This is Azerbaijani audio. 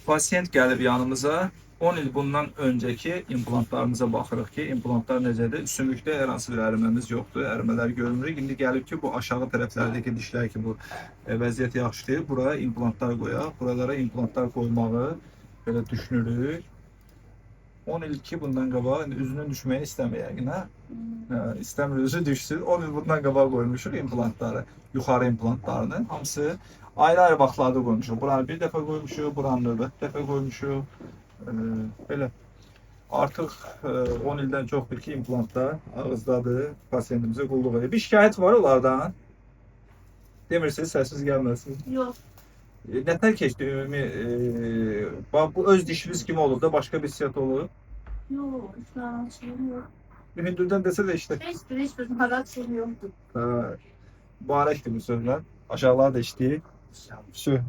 Pasiyent gəlib yanımıza. 10 il bundan öncəki implantlarımıza baxırıq ki, implantlar necədir? Sümükdə hər hansı bir əriməmiz yoxdur, ərimələr görmürük. İndi gəlib ki, bu aşağı tərəflərdəki dişlər ki, bu vəziyyət yaxşı deyil. Buraya implantlar qoyaq. Buralara implantlar qoymağı belə düşünürük. 10 il ki, bundan qabaq üzünün düşməyini istəmir yəqin, hə? İstəmir üzü düşsün. 10 il bundan qabaq qoymuşuq implantları, yuxarı implantlarını. Hamısı ayrı-ayrı vaxtlarda qoymuşuq. Buranı bir dəfə qoymuşuq, buranı növbəti dəfə qoymuşuq. Belə artıq 10 ildən çoxdur ki, implantlar ağızdadır, pasiyentimizə qulluq edir. Bir şikayət var onlardan. Demirsiniz, səsiz gəlməsin. Yox. Nətər keçdi ümumi? Bu öz dişiniz kimi olub da, başqa bir hissiyat olub? Yox, şu an şeyim yox. Hündürdən desə də işte. Heç bir harat şeyim yoxdur. Mübarəkdir bu sözlər. Aşağılar da işləyir. Şu.